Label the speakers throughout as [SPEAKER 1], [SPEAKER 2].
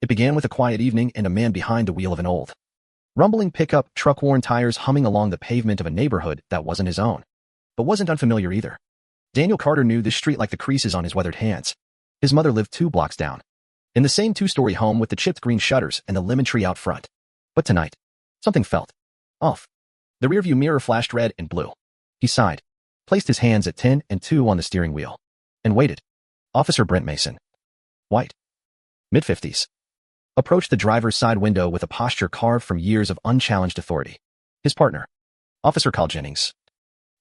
[SPEAKER 1] It began with a quiet evening and a man behind the wheel of an old, rumbling pickup truck, worn tires humming along the pavement of a neighborhood that wasn't his own, but wasn't unfamiliar either. Daniel Carter knew this street like the creases on his weathered hands. His mother lived 2 blocks down, in the same 2-story home with the chipped green shutters and the lemon tree out front. But tonight, something felt off. The rearview mirror flashed red and blue. He sighed, placed his hands at 10 and 2 on the steering wheel, and waited. Officer Brent Mason, white, mid-50s, approached the driver's side window with a posture carved from years of unchallenged authority. His partner, Officer Kyle Jennings,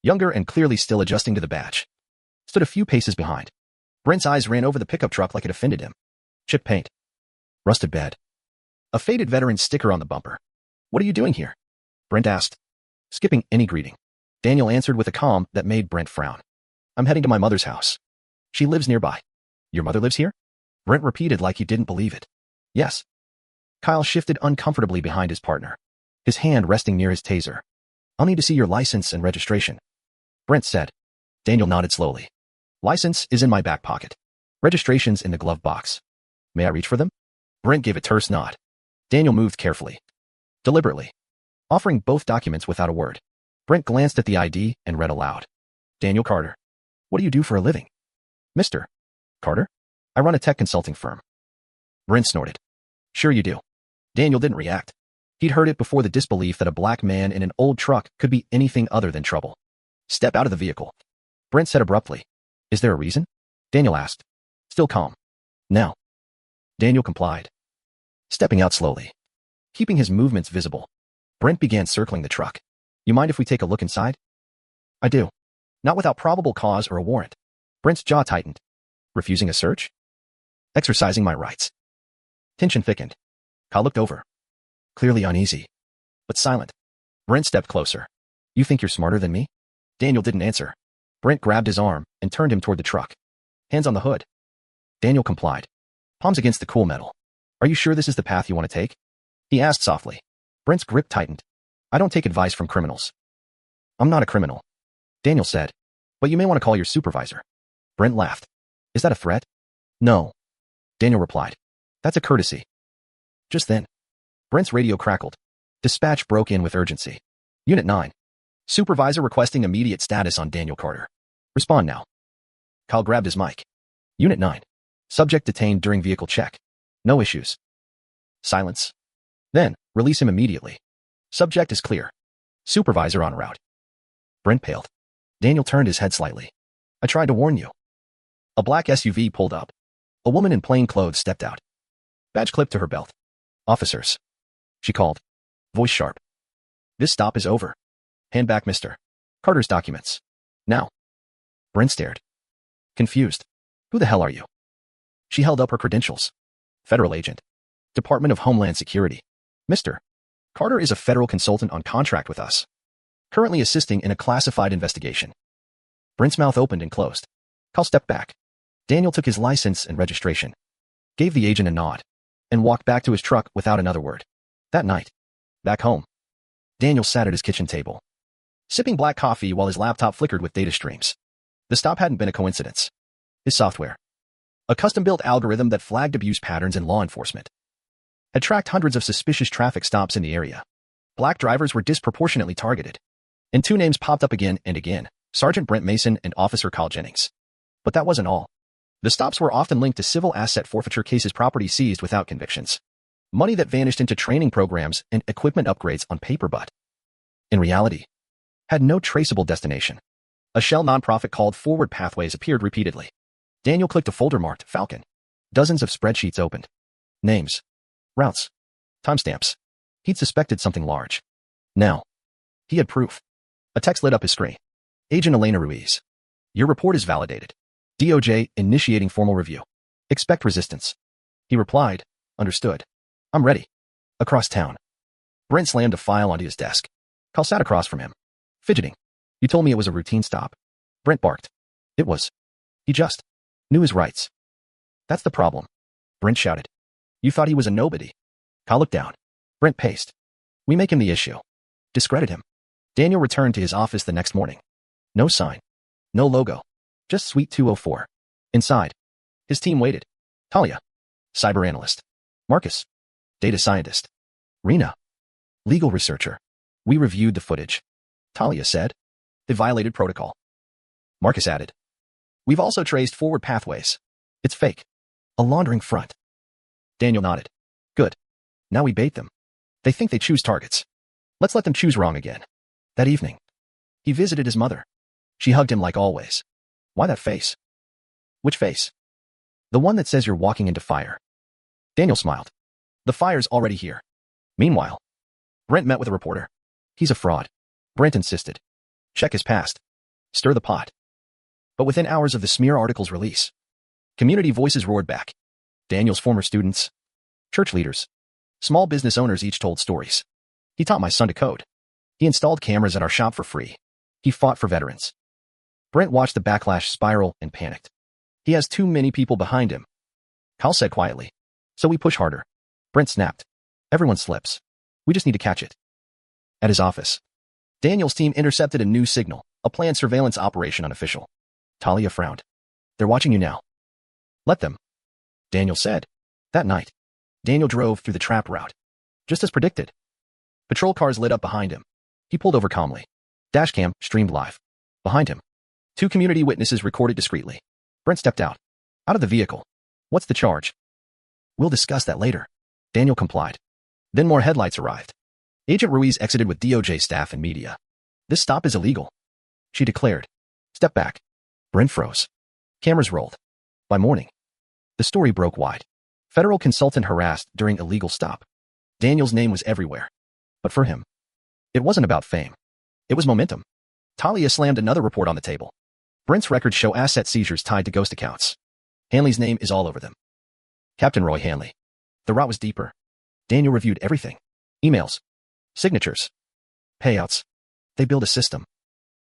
[SPEAKER 1] younger and clearly still adjusting to the badge, stood a few paces behind. Brent's eyes ran over the pickup truck like it offended him. Chipped paint, rusted bed, a faded veteran sticker on the bumper. "What are you doing here?" Brent asked, skipping any greeting. Daniel answered with a calm that made Brent frown. "I'm heading to my mother's house. She lives nearby." "Your mother lives here?" Brent repeated like he didn't believe it. "Yes." Kyle shifted uncomfortably behind his partner, his hand resting near his taser. "I'll need to see your license and registration," Brent said. Daniel nodded slowly. "License is in my back pocket. Registration's in the glove box. May I reach for them?" Brent gave a terse nod. Daniel moved carefully, deliberately, offering both documents without a word. Brent glanced at the ID and read aloud. "Daniel Carter. What do you do for a living?" "Mr. Carter? I run a tech consulting firm." Brent snorted. "Sure you do." Daniel didn't react. He'd heard it before, the disbelief that a black man in an old truck could be anything other than trouble. "Step out of the vehicle," Brent said abruptly. "Is there a reason?" Daniel asked, still calm. "No." Daniel complied, stepping out slowly, keeping his movements visible. Brent began circling the truck. "You mind if we take a look inside?" "I do. Not without probable cause or a warrant." Brent's jaw tightened. "Refusing a search?" "Exercising my rights." Tension thickened. Kyle looked over, clearly uneasy, but silent. Brent stepped closer. "You think you're smarter than me?" Daniel didn't answer. Brent grabbed his arm and turned him toward the truck. "Hands on the hood." Daniel complied, palms against the cool metal. "Are you sure this is the path you want to take?" he asked softly. Brent's grip tightened. "I don't take advice from criminals." "I'm not a criminal," Daniel said, "but you may want to call your supervisor." Brent laughed. "Is that a threat?" "No," Daniel replied. "That's a courtesy." Just then, Brent's radio crackled. Dispatch broke in with urgency. "Unit 9. Supervisor requesting immediate status on Daniel Carter. Respond now." Kyle grabbed his mic. "Unit 9. Subject detained during vehicle check. No issues." Silence. "Then, release him immediately. Subject is clear. Supervisor en route." Brent paled. Daniel turned his head slightly. "I tried to warn you." A black SUV pulled up. A woman in plain clothes stepped out. Badge clipped to her belt. "Officers," she called, voice sharp. "This stop is over. Hand back Mr. Carter's documents. Now." Brent stared, confused. "Who the hell are you?" She held up her credentials. "Federal agent. Department of Homeland Security. Mr. Carter is a federal consultant on contract with us, currently assisting in a classified investigation." Brent's mouth opened and closed. Kyle stepped back. Daniel took his license and registration, gave the agent a nod, and walked back to his truck without another word. That night, back home, Daniel sat at his kitchen table, sipping black coffee while his laptop flickered with data streams. The stop hadn't been a coincidence. His software, a custom-built algorithm that flagged abuse patterns in law enforcement, had tracked hundreds of suspicious traffic stops in the area. Black drivers were disproportionately targeted, and 2 names popped up again and again: Sergeant Brent Mason and Officer Kyle Jennings. But that wasn't all. The stops were often linked to civil asset forfeiture cases, property seized without convictions, money that vanished into training programs and equipment upgrades on paper but, in reality, had no traceable destination. A shell nonprofit called Forward Pathways appeared repeatedly. Daniel clicked a folder marked Falcon. Dozens of spreadsheets opened. Names, routes, timestamps. He'd suspected something large. Now, he had proof. A text lit up his screen. "Agent Elena Ruiz. Your report is validated. DOJ initiating formal review. Expect resistance." He replied, "Understood. I'm ready." Across town, Brent slammed a file onto his desk. Kyle sat across from him, fidgeting. "You told me it was a routine stop." Brent barked. "It was. He just knew his rights." "That's the problem," Brent shouted. "You thought he was a nobody." Kyle looked down. Brent paced. "We make him the issue. Discredit him." Daniel returned to his office the next morning. No sign. No logo. Just Suite 204. Inside, his team waited. Talia, cyber analyst. Marcus, data scientist. Rena, legal researcher. We reviewed the footage. Talia said. They violated protocol. Marcus added. We've also traced forward pathways. It's fake. A laundering front. Daniel nodded. Good. Now we bait them. They think they choose targets. Let's let them choose wrong again. That evening, he visited his mother. She hugged him like always. Why that face? Which face? The one that says you're walking into fire. Daniel smiled. The fire's already here. Meanwhile, Brent met with a reporter. He's a fraud. Brent insisted. Check his past. Stir the pot. But within hours of the smear article's release, community voices roared back. Daniel's former students, church leaders, small business owners each told stories. He taught my son to code. He installed cameras at our shop for free. He fought for veterans. Brent watched the backlash spiral and panicked. He has too many people behind him. Kyle said quietly. So we push harder. Brent snapped. Everyone slips. We just need to catch it. At his office, Daniel's team intercepted a new signal, a planned surveillance operation unofficial. Talia frowned. They're watching you now. Let them. Daniel said. That night, Daniel drove through the trap route. Just as predicted. Patrol cars lit up behind him. He pulled over calmly. Dashcam streamed live. Behind him, 2 community witnesses recorded discreetly. Brent stepped out of the vehicle. What's the charge? We'll discuss that later. Daniel complied. Then more headlights arrived. Agent Ruiz exited with DOJ staff and media. This stop is illegal, she declared. Step back. Brent froze. Cameras rolled. By morning, the story broke wide. Federal consultant harassed during illegal stop. Daniel's name was everywhere. But for him, it wasn't about fame. It was momentum. Talia slammed another report on the table. Brent's records show asset seizures tied to ghost accounts. Hanley's name is all over them. Captain Roy Hanley. The route was deeper. Daniel reviewed everything. Emails. Signatures. Payouts. They built a system.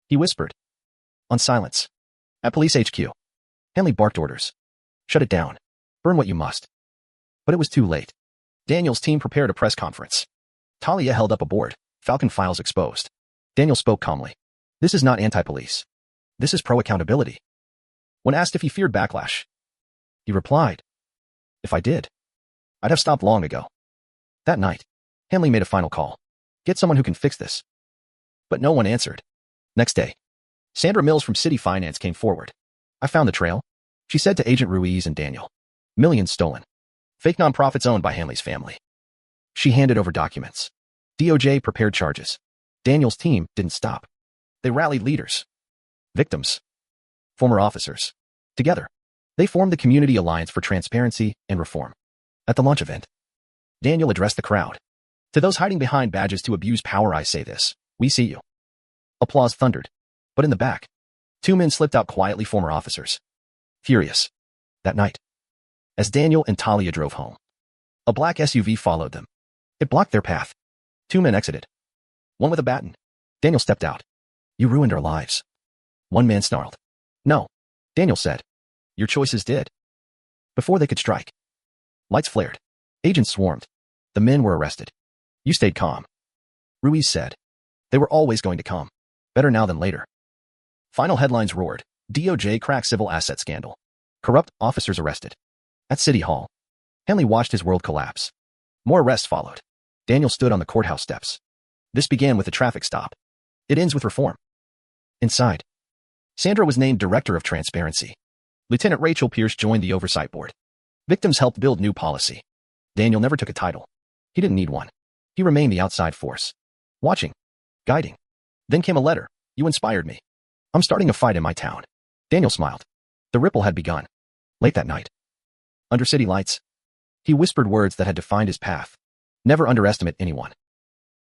[SPEAKER 1] He whispered. On silence. At police HQ. Hanley barked orders. Shut it down. Burn what you must. But it was too late. Daniel's team prepared a press conference. Talia held up a board. Falcon files exposed. Daniel spoke calmly. This is not anti-police. This is pro-accountability. When asked if he feared backlash, he replied, if I did, I'd have stopped long ago. That night, Hanley made a final call. Get someone who can fix this. But no one answered. Next day, Sandra Mills from City Finance came forward. I found the trail, she said to Agent Ruiz and Daniel. Millions stolen. Fake nonprofits owned by Hanley's family. She handed over documents. DOJ prepared charges. Daniel's team didn't stop. They rallied leaders, victims, former officers. Together, they formed the Community Alliance for Transparency and Reform. At the launch event, Daniel addressed the crowd. To those hiding behind badges to abuse power, I say this. We see you. Applause thundered. But in the back, 2 men slipped out quietly, former officers. Furious. That night, as Daniel and Talia drove home, a black SUV followed them. It blocked their path. 2 men exited. One with a baton. Daniel stepped out. You ruined our lives. One man snarled. No, Daniel said. Your choices did. Before they could strike, lights flared. Agents swarmed. The men were arrested. You stayed calm. Ruiz said. They were always going to come. Better now than later. Final headlines roared. DOJ cracks civil asset scandal. Corrupt officers arrested. At City Hall, Hanley watched his world collapse. More arrests followed. Daniel stood on the courthouse steps. This began with a traffic stop. It ends with reform. Inside, Sandra was named Director of Transparency. Lieutenant Rachel Pierce joined the oversight board. Victims helped build new policy. Daniel never took a title. He didn't need one. He remained the outside force. Watching. Guiding. Then came a letter. You inspired me. I'm starting a fight in my town. Daniel smiled. The ripple had begun. Late that night, under city lights, he whispered words that had defined his path. Never underestimate anyone.